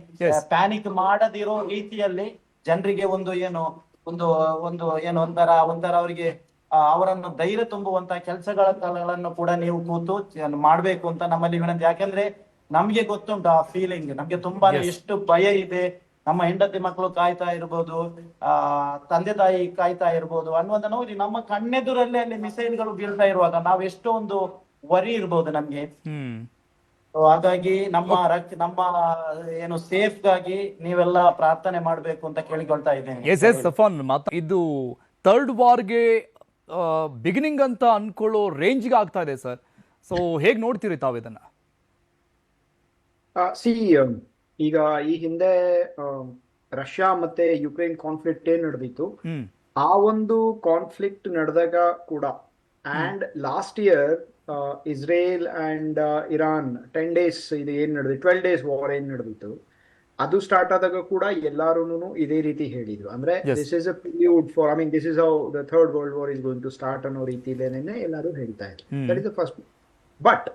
ಪ್ಯಾನಿಕ್ ಮಾಡದಿರೋ ರೀತಿಯಲ್ಲಿ ಜನರಿಗೆ ಒಂಥರ ಅವರಿಗೆ ಅವರನ್ನು ಧೈರ್ಯ ತುಂಬುವಂತ ಕೆಲಸಗಳನ್ನು ಕೂಡ ನೀವು ಕೂತು ಮಾಡ್ಬೇಕು ಅಂತ ನಮ್ಮಲ್ಲಿ ವಿನಂತಿ. ಯಾಕಂದ್ರೆ ನಮ್ಗೆ ಗೊತ್ತುಂಟು ಆ ಫೀಲಿಂಗ್, ನಮ್ಗೆ ತುಂಬಾನೇ ಎಷ್ಟು ಭಯ ಇದೆ. ನಮ್ಮ ಹೆಂಡತಿ ಮಕ್ಕಳು ಕಾಯ್ತಾ ಇರ್ಬೋದು, ತಂದೆ ತಾಯಿ ಕಾಯ್ತಾ ಇರ್ಬೋದು ಅನ್ನುವಂತ ನೋಡಿ, ನಮ್ಮ ಕಣ್ಣೆದುರಲ್ಲೇ ಅಲ್ಲಿ ಮಿಸೈಲ್ಗಳು ಬೀಳ್ತಾ ಇರುವಾಗ ನಾವು ಎಷ್ಟೊಂದು ವರಿ ಇರ್ಬೋದು ನಮ್ಗೆ. ಹಾಗಾಗಿ ನಮ್ಮ ಏನು ಸೇಫ್ ಗಾಗಿ ನೀವೆಲ್ಲ ಪ್ರಾರ್ಥನೆ ಮಾಡ್ಬೇಕು ಅಂತ ಕೇಳಿಕೊಳ್ತಾ ಇದ್ದೇನೆ. ಇದು ಥರ್ಡ್ ವಾರ್ಗೆ ಬಿಗಿನಿಂಗ್ ಅಂತ ಅನ್ಕೊಳ್ಳೋ ರೇಂಜ್ಗೆ ಆಗ್ತಾ ಇದೆ ಸರ್. ಸೊ ಹೇಗ್ ನೋಡ್ತೀರಿ ತಾವು ಇದನ್ನ? ಈಗ ಈ ಹಿಂದೆ ರಷ್ಯಾ ಮತ್ತೆ ಯುಕ್ರೇನ್ ಕಾನ್ಫ್ಲಿಕ್ಟ್ ಏನ್ ನಡೆದಿತ್ತು, ಆ ಒಂದು ಕಾನ್ಫ್ಲಿಕ್ಟ್ ನಡೆದಾಗ ಕೂಡ and last year Israel and Iran 10 days ಇದು ಏನ್ ನಡೆದಿತ್ತು, 12 days ವಾರ್ ಏನ್ ನಡೆದಿತ್ತು, ಅದು ಸ್ಟಾರ್ಟ್ ಆದಾಗ ಕೂಡ ಎಲ್ಲಾರು ಇದೇ ರೀತಿ ಹೇಳಿದ್ರು. ಅಂದ್ರೆ this is a prelude for, I mean this is how the third world war is going to start ಅನ್ನೋ ರೀತಿಲೇನೆ ಎಲ್ಲರೂ ಹೇಳ್ತಾ ಇದ್ರು. That is the first. But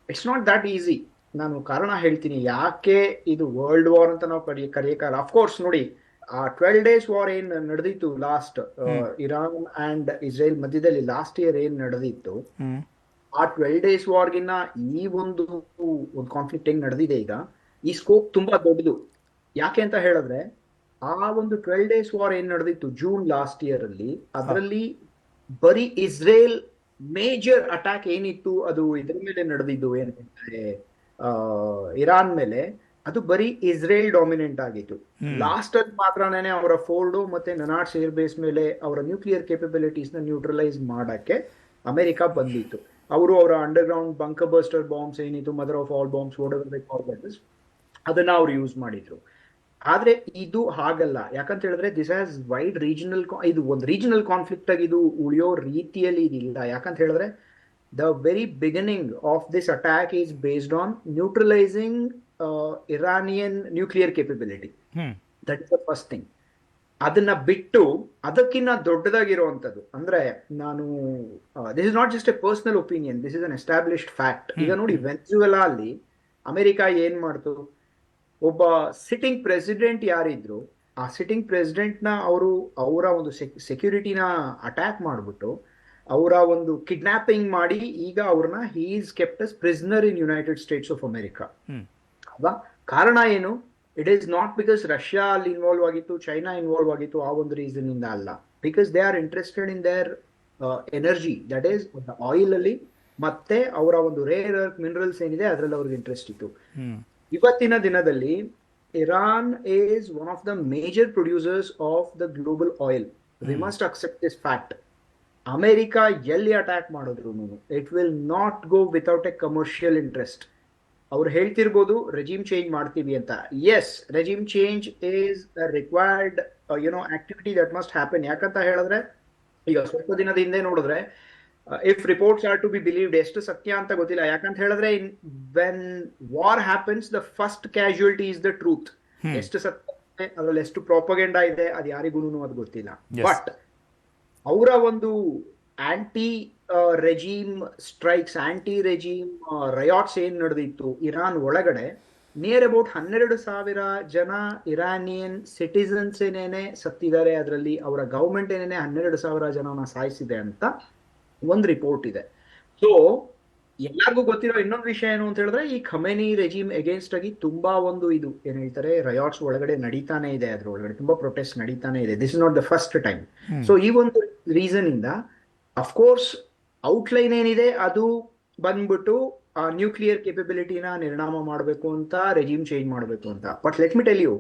it's not that easy. ನಾನು ಕಾರಣ ಹೇಳ್ತೀನಿ ಯಾಕೆ ಇದು ವರ್ಲ್ಡ್ ವಾರ್ ಅಂತ ನಾವು ಕರೆಯಕಾಲ. ಅಫ್ಕೋರ್ಸ್ ನೋಡಿ, ಆ 12 days ವಾರ್ ಏನ್ ನಡೆದಿತ್ತು ಲಾಸ್ಟ್ ಇರಾನ್ ಅಂಡ್ ಇಸ್ರೇಲ್ ಮಧ್ಯದಲ್ಲಿ ಲಾಸ್ಟ್ ಇಯರ್ ಏನ್ ನಡೆದಿತ್ತು, ಆ 12 days ವಾರ್ಗಿನ್ನ ಈ ಒಂದು ಕಾನ್ಫ್ಲಿಕ್ಟ್ ಹೆಂಗ್ ನಡೆದಿದೆ ಈಗ, ಈ ಸ್ಕೋಪ್ ತುಂಬಾ ದೊಡ್ಡದು. ಯಾಕೆ ಅಂತ ಹೇಳಿದ್ರೆ, ಆ ಒಂದು 12 days ವಾರ್ ಏನ್ ನಡೆದಿತ್ತು ಜೂನ್ ಲಾಸ್ಟ್ ಇಯರ್ ಅಲ್ಲಿ, ಅದರಲ್ಲಿ ಬರೀ ಇಸ್ರೇಲ್ ಮೇಜರ್ ಅಟ್ಯಾಕ್ ಏನಿತ್ತು ಅದು ಇದ್ರ ಮೇಲೆ ನಡೆದಿದ್ದು ಏನಂದ್ರೆ ಇರಾನ್ ಮೇಲೆ, ಅದು ಬರೀ ಇಸ್ರೇಲ್ ಡಾಮಿನೆಂಟ್ ಆಗಿತ್ತು. ಲಾಸ್ಟ್ ಅಲ್ಲಿ ಮಾತ್ರನೇ ಅವರ ಫೋರ್ಡೋ ಮತ್ತೆ ನನಾಟ್ಸ್ ಏರ್ ಬೇಸ್ ಮೇಲೆ ಅವರ ನ್ಯೂಕ್ಲಿಯರ್ ಕೇಪಬಿಲಿಟೀಸ್ ನ ನ್ಯೂಟ್ರಲೈಸ್ ಮಾಡಕ್ಕೆ ಅಮೆರಿಕ ಬಂದಿತ್ತು. ಅವರು ಅವರ ಅಂಡರ್ ಗ್ರೌಂಡ್ ಬಂಕರ್ ಬರ್ಸ್ಟರ್ ಬಾಂಬ್ಸ್ ಏನಿತ್ತು, ಮದರ್ ಆಫ್ ಆಲ್ ಬಾಂಬ್ಸ್, ಅದನ್ನ ಅವ್ರು ಯೂಸ್ ಮಾಡಿದ್ರು. ಆದ್ರೆ ಇದು ಹಾಗಲ್ಲ, ಯಾಕಂತ ಹೇಳಿದ್ರೆ ದಿಸ್ ಹ್ಯಾಸ್ ವೈಡ್ ರೀಜನಲ್, ಇದು ಒಂದು ರೀಜನಲ್ ಕಾನ್ಫ್ಲಿಕ್ಟ್ ಆಗಿ ಇದು ಉಳಿಯೋ ರೀತಿಯಲ್ಲಿ ಇದಿಲ್ಲ. ಯಾಕಂತ ಹೇಳಿದ್ರೆ the very beginning of this attack is based on neutralising Iranian nuclear capability. That is the first thing. ಅದನ್ನ ಬಿಟ್ಟು ಅದಕ್ಕಿಂತ ದೊಡ್ಡದಾಗಿರುವಂತದ್ದು ಅಂದ್ರೆ, ನಾನು this is not just A personal opinion, this is an established fact. ಈಗ ನೋಡಿ, ವೆನೆಜುವೆಲಾ ಅಲ್ಲಿ ಅಮೆರಿಕ ಏನ್ ಮಾಡ್ತು, ಒಬ್ಬ ಸಿಟ್ಟಿಂಗ್ ಪ್ರೆಸಿಡೆಂಟ್ ಯಾರಿದ್ರು, ಆ ಸಿಟ್ಟಿಂಗ್ ಪ್ರೆಸಿಡೆಂಟ್ ನ ಅವರ ಒಂದು ಸೆಕ್ಯೂರಿಟಿನ ಅಟ್ಯಾಕ್ ಮಾಡ್ಬಿಟ್ಟು ಅವರ ಒಂದು ಕಿಡ್ನಾಪಿಂಗ್ ಮಾಡಿ ಈಗ ಅವ್ರನ್ನ he is kept us prisoner in United States of America. ಅಲ್ವಾ? ಕಾರಣ ಏನು? It is not because Russia ಅಲ್ಲಿ ಇನ್ವಾಲ್ವ್ ಆಗಿತ್ತು, ಚೈನಾ ಇನ್ವಾಲ್ವ್ ಆಗಿತ್ತು, ಆ ಒಂದು ರೀಸನ್ ಇಂದ ಅಲ್ಲ. Because they are interested in their energy, that is oil ಅಲ್ಲಿ ಮತ್ತೆ ಅವರ ಒಂದು ರೇರ್ ಅರ್ತ್ ಮಿನರಲ್ಸ್ ಏನಿದೆ ಅದರಲ್ಲಿ ಅವ್ರಿಗೆ ಇಂಟ್ರೆಸ್ಟ್ ಇತ್ತು. ಇವತ್ತಿನ ದಿನದಲ್ಲಿ Iran is one of the major producers of the global oil. We must accept this fact. America ಎಲ್ಲಿ ಅಟ್ಯಾಕ್ ಮಾಡಿದ್ರು it will not go without a commercial interest. ಅವ್ರು ಹೇಳ್ತಿರ್ಬೋದು ರೆಜಿಮ್ ಚೇಂಜ್ ಮಾಡ್ತೀವಿ ಅಂತ. Yes, regime change is required activity that must happen. ಯಾಕಂತ ಹೇಳಿದ್ರೆ ಈಗ ಸ್ವಲ್ಪ ದಿನದ ಹಿಂದೆ ನೋಡಿದ್ರೆ, if reports are to be believed, ಎಷ್ಟು ಸತ್ಯ ಅಂತ ಗೊತ್ತಿಲ್ಲ. ಯಾಕಂತ ಹೇಳಿದ್ರೆ when war happens the first casualty is the truth. ಎಷ್ಟು ಸತ್ಯ ಅದ್ರಲ್ಲಿ ಎಷ್ಟು ಪ್ರಾಪಗೆಂಡಾ ಇದೆ ಅದು ಯಾರಿಗೂ ಅದು ಗೊತ್ತಿಲ್ಲ. ಬಟ್ ಅವರ ಒಂದು anti regime strikes, anti regime riots ಏನ್ ನಡೆದಿತ್ತು ಇರಾನ್ ಒಳಗಡೆ, ನಿಯರ್ ಅಬೌಟ್ 12,000 ಜನ ಇರಾನಿಯನ್ ಸಿಟಿಸನ್ಸ್ ಏನೇನೆ ಸತ್ತಿದ್ದಾರೆ. ಅದರಲ್ಲಿ ಅವರ ಗವರ್ಮೆಂಟ್ ಏನೇನೆ 12,000 ಜನನ ಸಾಯಿಸಿದೆ ಅಂತ ಒಂದು ರಿಪೋರ್ಟ್ ಇದೆ. ಸೊ ಎಲ್ಲರಿಗೂ ಗೊತ್ತಿರೋ ಇನ್ನೊಂದು ವಿಷಯ ಏನು ಅಂತ ಹೇಳಿದ್ರೆ, ಈ ಖಮೇನಿ ರೆಜಿಮ್ ಅಗೇನ್ಸ್ಟ್ ಆಗಿ ತುಂಬಾ ಒಂದು ಇದು ಏನ್ ಹೇಳ್ತಾರೆ ರಯಾಟ್ಸ್ ಒಳಗಡೆ ನಡೀತಾನೆ ಇದೆ, ಅದ್ರ ಒಳಗಡೆ ತುಂಬಾ ಪ್ರೊಟೆಸ್ಟ್ ನಡೀತಾನೆ ಇದೆ. This is not the first time. So ಈ ಒಂದು ರೀಸನ್ ಇಂದ ಅಫ್ಕೋರ್ಸ್ ಔಟ್ಲೈನ್ ಏನಿದೆ ಅದು ಬಂದ್ಬಿಟ್ಟು ನ್ಯೂಕ್ಲಿಯರ್ ಕೇಪಬಿಲಿಟಿನ ನಿರ್ನಾಮ ಮಾಡಬೇಕು ಅಂತ, ರೆಜಿಮ್ ಚೇಂಜ್ ಮಾಡಬೇಕು ಅಂತ. But let me tell you,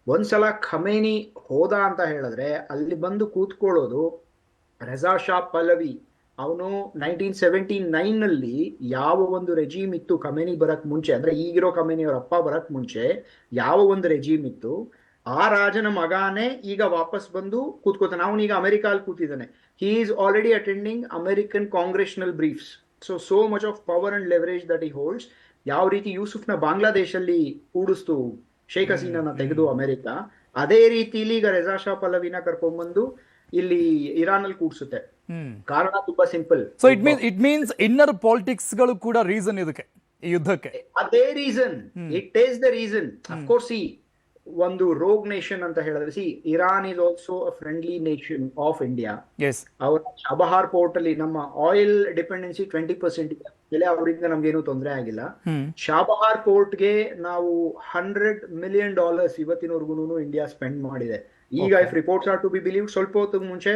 ಒಂದ್ಸಲ ಖಮೇನಿ ಹೋದ ಅಂತ ಹೇಳಿದ್ರೆ ಅಲ್ಲಿ ಬಂದು ಕೂತ್ಕೊಳ್ಳೋದು ರೆಜಾ ಶಾ ಪಹಲವಿ. ಅವನು 1979 ನಲ್ಲಿ ಯಾವ ಒಂದು ರೆಜಿಮ್ ಇತ್ತು ಖಮೇನಿ ಬರಕ್ ಮುಂಚೆ, ಅಂದ್ರೆ ಈಗಿರೋ ಖಮೇನಿ ಅವ್ರ ಅಪ್ಪ ಬರಕ್ ಮುಂಚೆ ಯಾವ ಒಂದು ರೆಜಿಮ್ ಇತ್ತು, ಆ ರಾಜನ ಮಗಾನೇ ಈಗ ವಾಪಸ್ ಬಂದು ಕೂತ್ಕೋತಾನೆ. ಅವನೀಗ ಅಮೆರಿಕ ಅಲ್ಲಿ ಕೂತಿದ್ದಾನೆ. He is already attending American congressional briefs. So much of power and leverage that he holds. ಯಾವ ರೀತಿ ಯೂಸುಫ್ನ ಬಾಂಗ್ಲಾದೇಶಲ್ಲಿ ಕೂಡಿಸ್ತು ಶೇಖ್ ಹಸೀನಾನ ತೆಗೆದು ಅಮೆರಿಕ, ಅದೇ ರೀತಿಲಿ ಈಗ ರೆಜಾ ಶಾ ಪಹಲವಿನ ಕರ್ಕೊಂಡ್ಬಂದು ಇಲ್ಲಿ ಇರಾನ್ ಅಲ್ಲಿ ಕೂಡ್ಸುತ್ತೆ. ಕಾರಣ ತುಂಬಾ simple. So it means inner politics ಗಳು ಕೂಡ ರೀಸನ್ ಇದಕ್ಕೆ, ಈ ಯುದ್ಧಕ್ಕೆ. ಅದೇ reason, it is the reason. Of course C ಒಂದು ರೋಗ್ ನೇಷನ್ ಅಂತ ಹೇಳಿದ್ರೆ, C Iran is also a friendly nation of India. ಅವರ ಚಾಬಹಾರ್ ಪೋರ್ಟ್ ಅಲ್ಲಿ ನಮ್ಮ ಆಯಿಲ್ ಡಿಪೆಂಡೆನ್ಸಿ 20% ಇದೆ, ಅವರಿಂದ ನಮ್ಗೇನು ತೊಂದರೆ ಆಗಿಲ್ಲ. ಚಾಬಹಾರ್ ಪೋರ್ಟ್ ಗೆ ನಾವು $100 million ಇವತ್ತಿನವರೆಗೂ ಇಂಡಿಯಾ ಸ್ಪೆಂಡ್ ಮಾಡಿದೆ. ಈಗ if reports are to be believe, ಸ್ವಲ್ಪ ಹೊತ್ತು ಮುಂಚೆ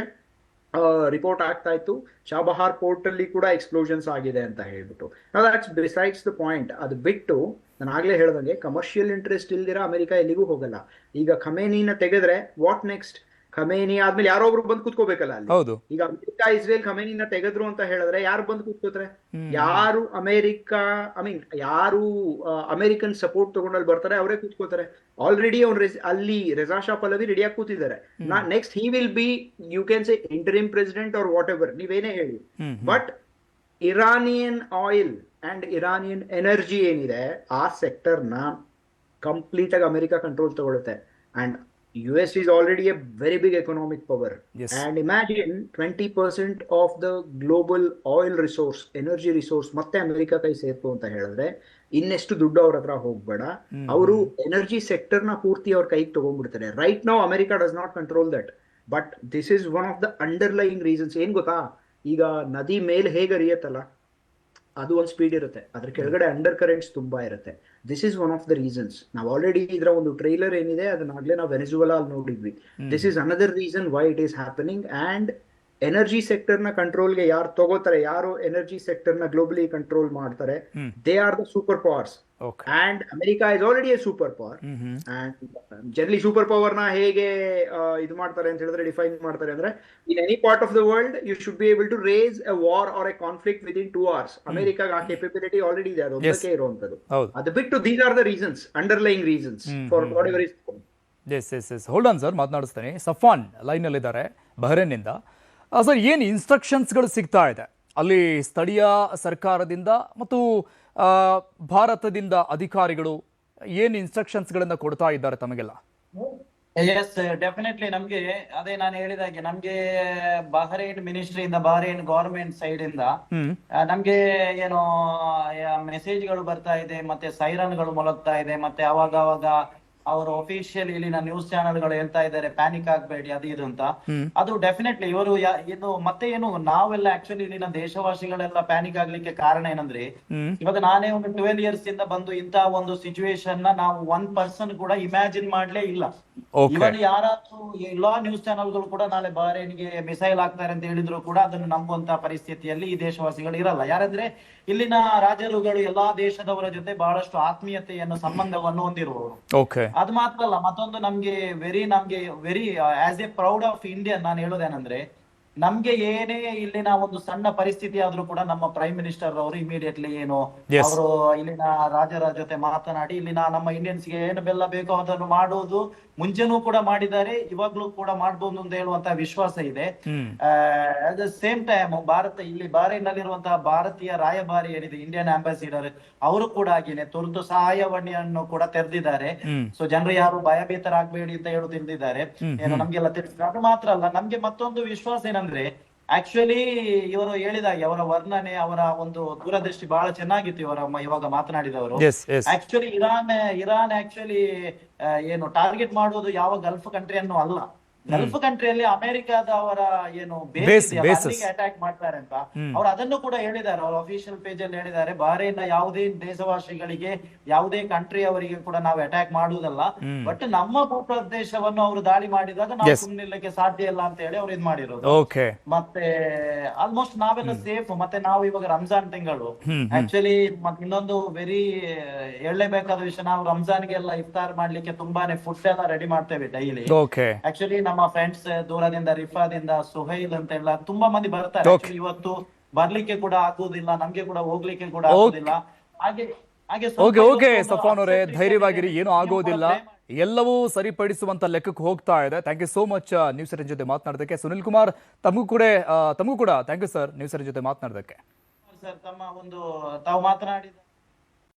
ರಿಪೋರ್ಟ್ ಆಗ್ತಾ ಇತ್ತು ಚಾಬಹಾರ್ ಪೋರ್ಟ್ ಅಲ್ಲಿ ಕೂಡ ಎಕ್ಸ್ಪ್ಲೋಷನ್ಸ್ ಆಗಿದೆ ಅಂತ ಹೇಳ್ಬಿಟ್ಟು. That's besides the point. ಅದು ಬಿಟ್ಟು ನಾನು ಆಗ್ಲೇ ಹೇಳ್ದಂಗೆ ಕಮರ್ಷಿಯಲ್ ಇಂಟ್ರೆಸ್ಟ್ ಇಲ್ದಿರ ಅಮೆರಿಕ ಎಲ್ಲಿಗೂ ಹೋಗಲ್ಲ. ಈಗ ಖಮೇನಿನ ತೆಗೆದ್ರೆ ವಾಟ್ ನೆಕ್ಸ್ಟ್? ಖಮೇನಿ ಆದ್ಮೇಲೆ ಯಾರೋ ಒಬ್ರು ಬಂದು ಕೂತ್ಕೋಬೇಕಲ್ಲ ಅಲ್ಲಿ. ಈಗ ಅಮೆರಿಕ ಇಸ್ರೇಲ್ ಖಮೇನಿನ ತೆಗೆದ್ರು ಅಂತ ಹೇಳಿದ್ರೆ ಯಾರು ಬಂದು ಕೂತ್ಕೋತಾರೆ? ಯಾರು ಯಾರು ಅಮೆರಿಕನ್ ಸಪೋರ್ಟ್ ತಗೊಂಡಲ್ಲಿ ಬರ್ತಾರೆ ಅವರೇ ಕೂತ್ಕೋತಾರೆ. ಆಲ್ರೆಡಿ ಅವ್ರು ಅಲ್ಲಿ ರೆಜಾ ಶಾ ಪಹಲವಿ ರೆಡಿಯಾಗಿ ಕೂತಿದ್ದಾರೆ. Next he will be, you can say interim president or whatever, ನೀವೇನೇ ಹೇಳಿ. But Iranian oil and Iranian energy ಏನಿದೆ ಆ ಸೆಕ್ಟರ್ ನ ಕಂಪ್ಲೀಟ್ ಆಗಿ ಅಮೆರಿಕ ಕಂಟ್ರೋಲ್ ತಗೊಳುತ್ತೆ. And US is already a very big economic power. Yes. And imagine 20% of the global oil resource, energy resource ಮತ್ತೆ ಅಮೆರಿಕ ಕೈ ಸೇರ್ತು ಅಂತ ಹೇಳಿದ್ರೆ ಇನ್ನೆಷ್ಟು ದುಡ್ಡು ಅವ್ರ ಹತ್ರ ಹೋಗ್ಬೇಡ. ಅವರು ಎನರ್ಜಿ ಸೆಕ್ಟರ್ ನ ಪೂರ್ತಿ ಅವ್ರ ಕೈಗೆ ತಗೊಂಡ್ಬಿಡ್ತಾರೆ. Right now America does not control that, but this is one of the underlying reasons. ಏನ್ ಗೊತ್ತಾ, ಈಗ ನದಿ ಮೇಲೆ ಹೇಗೆ ಹರಿಯತ್ತಲ್ಲ ಅದು ಒಂದು ಸ್ಪೀಡ್ ಇರುತ್ತೆ, ಅದ್ರ ಕೆಳಗಡೆ ಅಂಡರ್ ಕರೆಂಟ್ಸ್ ತುಂಬಾ ಇರುತ್ತೆ. This is one of the reasons. ನಾವು ಆಲ್ರೆಡಿ ಇದರ ಒಂದು ಟ್ರೈಲರ್ ಏನಿದೆ ಅದನ್ನಾಗ್ಲೇ ನಾವು ವೆನೆಜುವೆಲಾ ಅಲ್ಲಿ ನೋಡಿದ್ವಿ. This is another reason why it is happening. And energy sector ನ ಕಂಟ್ರೋಲ್ಗೆ ಯಾರು ತಗೋತಾರೆ, ಯಾರು ಎನರ್ಜಿ ಸೆಕ್ಟರ್ ನ ಗ್ಲೋಬಲಿ ಕಂಟ್ರೋಲ್ ಮಾಡ್ತಾರೆ, they are the super powers. Okay. And America is already A super power. And generally super power ನ ಹೇಗೆ ಇದು ಮಾಡ್ತಾರೆ ಅಂತ ಹೇಳಿದ್ರೆ, ಡಿಫೈನ್ ಮಾಡ್ತಾರೆ ಅಂದ್ರೆ, in any part of the world you should be able to raise a war or a conflict within 2 hours. ಅಮೆರಿಕಾಗ ಆ ಕೆಪಬಿಲಿಟಿ ಆಲ್ರೆಡಿ ಇದೆ, ಅದು ಒಂದಕ್ಕೆ ಇರುವಂತದ್ದು. ಹೌದು. ಅದು ಬಿಟ್ಟು these are the reasons, underlying reasons for whatever is. Yes hold on sir, ಮಾತನಾಡಿಸ್ತೇನೆ. ಸಫಾನ್ ಲೈನಲ್ಲಿದ್ದಾರೆ ಬಹರೇನ್ನಿಂದ. ಸರ್, ಏನು ಇನ್ಸ್ಟ್ರಕ್ಷನ್ಸ್ಗಳು ಸಿಗ್ತಾ ಇದೆ ಅಲ್ಲಿ ಸ್ಥಳೀಯ ಸರ್ಕಾರದಿಂದ ಮತ್ತು ಭಾರತದಿಂದ ಅಧಿಕಾರಿಗಳು ಏನು ಇನ್ಸ್ಟ್ರಕ್ಷನ್ಸ್ಗಳನ್ನು ಕೊಡ್ತಾ ಇದ್ದಾರೆ ತಮಗೆಲ್ಲ? ಎಸ್, ಡೆಫಿನೆಟ್ಲಿ ನಮ್ಗೆ ಅದೇ ನಾನು ಹೇಳಿದಾಗೆ ನಮ್ಗೆ ಬಹರೇನ್ ಮಿನಿಸ್ಟ್ರಿಯಿಂದ, ಬಹರೇನ್ ಗವರ್ಮೆಂಟ್ ಸೈಡ್ ಇಂದ ನಮ್ಗೆ ಏನು ಮೆಸೇಜ್ಗಳು ಬರ್ತಾ ಇದೆ, ಮತ್ತೆ ಸೈರನ್ಗಳು ಮೊಳಗ್ತಾ ಇದೆ, ಮತ್ತೆ ಅವಾಗ ಅವರು ಅಫಿಷಿಯಲ್ ಇಲ್ಲಿನ ನ್ಯೂಸ್ ಚಾನೆಲ್ಗಳು ಹೇಳ್ತಾ ಇದ್ದಾರೆ ಪ್ಯಾನಿಕ್ ಆಗ್ಬೇಡಿ ಅದು ಇದು ಅಂತ. ಅದು ಡೆಫಿನೆಟ್ಲಿ ಇವರು ಇದು ಮತ್ತೆ ಏನು ನಾವೆಲ್ಲ ಆಕ್ಚುಲಿ ಇಲ್ಲಿನ ದೇಶವಾಸಿಗಳೆಲ್ಲ ಪ್ಯಾನಿಕ್ ಆಗ್ಲಿಕ್ಕೆ ಕಾರಣ ಏನಂದ್ರೆ, ಇವಾಗ ನಾನೇ ಒಂದು 12 years ಇಂದ ಬಂದು ಇಂತ ಒಂದು ಸಿಚುವೇಶನ್ ನ ನಾವು 1% ಕೂಡ ಇಮ್ಯಾಜಿನ್ ಮಾಡ್ಲೇ ಇಲ್ಲ. ಇವನ್ ಯಾರಾದ್ರೂ ಎಲ್ಲಾ ನ್ಯೂಸ್ ಚಾನೆಲ್ಗಳು ಕೂಡ ನಾಳೆ ಬಹರೇನ್ಗೆ ಮಿಸೈಲ್ ಆಗ್ತಾರೆ ಅಂತ ಹೇಳಿದ್ರು ಕೂಡ ಅದನ್ನು ನಂಬುವಂತ ಪರಿಸ್ಥಿತಿಯಲ್ಲಿ ಈ ದೇಶವಾಸಿಗಳು ಇರಲ್ಲ. ಯಾರಂದ್ರೆ ಇಲ್ಲಿನ ರಾಜರುಗಳು ಎಲ್ಲಾ ದೇಶದವರ ಜೊತೆ ಬಹಳಷ್ಟು ಆತ್ಮೀಯತೆಯನ್ನು, ಸಂಬಂಧವನ್ನು ಹೊಂದಿರುವವರು. ಅದು ಮಾತ್ರ ಅಲ್ಲ, ಮತ್ತೊಂದು ನಮ್ಗೆ very as A proud of Indian ನಾನು ಹೇಳೋದೇನಂದ್ರೆ, ನಮ್ಗೆ ಏನೇ ಇಲ್ಲಿನ ಒಂದು ಸಣ್ಣ ಪರಿಸ್ಥಿತಿ ಆದ್ರೂ ಕೂಡ ನಮ್ಮ ಪ್ರೈಮ್ ಮಿನಿಸ್ಟರ್ ಅವರು ಇಮಿಡಿಯೇಟ್ಲಿ ಏನು ಅವರು ಇಲ್ಲಿನ ರಾಜರ ಜೊತೆ ಮಾತನಾಡಿ ಇಲ್ಲಿನ ನಮ್ಮ ಇಂಡಿಯನ್ಸ್ಗೆ ಏನು ಬೆಲ್ಲ ಬೇಕೋ ಅದನ್ನು ಮಾಡುವುದು ಮುಂಚೆನೂ ಕೂಡ ಮಾಡಿದ್ದಾರೆ, ಇವಾಗ್ಲೂ ಕೂಡ ಮಾಡ್ಬೋದು ಅಂತ ಹೇಳುವಂತಹ ವಿಶ್ವಾಸ ಇದೆ. ಅಟ್ ದ ಸೇಮ್ ಟೈಮ್ ಇಲ್ಲಿ ಬಹರೇನ್ನಲ್ಲಿರುವಂತಹ ಭಾರತೀಯ ರಾಯಭಾರಿ ಏನಿದೆ, ಇಂಡಿಯನ್ ಅಂಬಾಸಿಡರ್, ಅವರು ಕೂಡ ಹಾಗೇನೆ ತುರ್ತು ಸಹಾಯವಾಣಿಯನ್ನು ಕೂಡ ತೆರೆದಿದ್ದಾರೆ. ಸೊ ಜನರು ಯಾರು ಭಯಭೀತರಾಗಬೇಡಿ ಅಂತ ಹೇಳು ತಿಳಿದಿದ್ದಾರೆ, ಏನು ನಮ್ಗೆಲ್ಲ ತಿಳಿಸಿದ್ರು. ಅದು ಮಾತ್ರ ಅಲ್ಲ, ನಮ್ಗೆ ಮತ್ತೊಂದು ವಿಶ್ವಾಸ ಏನಂದ್ರೆ, ಆಕ್ಚುಲಿ ಇವರು ಹೇಳಿದಾಗೆ ಅವರ ವರ್ಣನೆ, ಅವರ ಒಂದು ದೂರದೃಷ್ಟಿ ಬಹಳ ಚೆನ್ನಾಗಿತ್ತು ಇವಾಗ ಮಾತನಾಡಿದವರು. ಆಕ್ಚುಲಿ ಇರಾನ್ ಆಕ್ಚುಲಿ ಏನು ಟಾರ್ಗೆಟ್ ಮಾಡುವುದು ಯಾವ ಗಲ್ಫ್ ಕಂಟ್ರಿಯನ್ನು ಅಲ್ಲ, ಗಲ್ಫ್ ಕಂಟ್ರಿಯಲ್ಲಿ ಅಮೆರಿಕಾದ ಅವರ ಏನು ಅಟ್ಯಾಕ್ ಮಾಡ್ತಾರೆ ಅಂತ ಅವ್ರು ಅದನ್ನು ಕೂಡ ಹೇಳಿದ್ದಾರೆ. ಅವ್ರ ಅಫಿಷಿಯಲ್ ಪೇಜ್ ಅಲ್ಲಿ ಹೇಳಿದ್ದಾರೆ, ಬಹರೇನ್ನ ಯಾವುದೇ ದೇಶವಾಸಿಗಳಿಗೆ, ಯಾವುದೇ ಕಂಟ್ರಿ ಅವರಿಗೆ ಕೂಡ ನಾವು ಅಟ್ಯಾಕ್ ಮಾಡುವುದಲ್ಲ, ಬಟ್ ನಮ್ಮ ಭೂಪ್ರದೇಶವನ್ನು ಅವರು ದಾಳಿ ಮಾಡಿದಾಗ ನಾವು ಸುಮ್ಮನಿರ್ಲಿಕ್ಕೆ ಸಾಧ್ಯ ಇಲ್ಲ ಅಂತ ಹೇಳಿ ಅವ್ರು ಇದ್ ಮಾಡಿರೋದು. ಮತ್ತೆ ಆಲ್ಮೋಸ್ಟ್ ನಾವೆಲ್ಲ ಸೇಫ್. ಮತ್ತೆ ನಾವು ಇವಾಗ ರಂಜಾನ್ ತಿಂಗಳು ಆಕ್ಚುಲಿ ಇನ್ನೊಂದು ವೆರಿ ಹೇಳಲೇಬೇಕಾದ ವಿಷಯ, ನಾವು ರಂಜಾನ್ಗೆಲ್ಲ ಇಫ್ತಾರ್ ಮಾಡ್ಲಿಕ್ಕೆ ತುಂಬಾನೇ ಫುಡ್ ಎಲ್ಲ ರೆಡಿ ಮಾಡ್ತೇವೆ ಡೈಲಿ. ಆಕ್ಚುಲಿ ನಮ್ಮ ಫ್ರೆಂಡ್ಸ್ ದೂರದಿಂದ, ರಿಫಾದಿಂದ, ಸುಹೈಲ್ ಅಂತ ಎಲ್ಲ ತುಂಬಾ ಮಂದಿ ಬರ್ತಾರೆ. ಇವತ್ತು ಬರ್ಲಿಕ್ಕೆ ಕೂಡ ಆಗುದಿಲ್ಲ, ನಮ್ಗೆ ಕೂಡ ಹೋಗ್ಲಿಕ್ಕೆ ಕೂಡ ಆಗುದಿಲ್ಲ. ಓಕೆ ಸಫಾನ್ ಅವರೇ, ಧೈರ್ಯವಾಗಿರಿ, ಏನು ಆಗೋದಿಲ್ಲ, ಎಲ್ಲವೂ ಸರಿಪಡಿಸುವಂತ ಲೆಕ್ಕಕ್ಕೆ ಹೋಗ್ತಾ ಇದೆ. Thank you so much News eighteen ಜೊತೆ ಮಾತನಾಡೋದಕ್ಕೆ. ಸುನಿಲ್ ಕುಮಾರ್, ತಮಗೂ ಕೂಡ thank you sir News eighteen ಜೊತೆ ಮಾತನಾಡೋದಕ್ಕೆ. ಸರ್, ತಮ್ಮ ಒಂದು ತಾವು ಮಾತನಾಡಿದ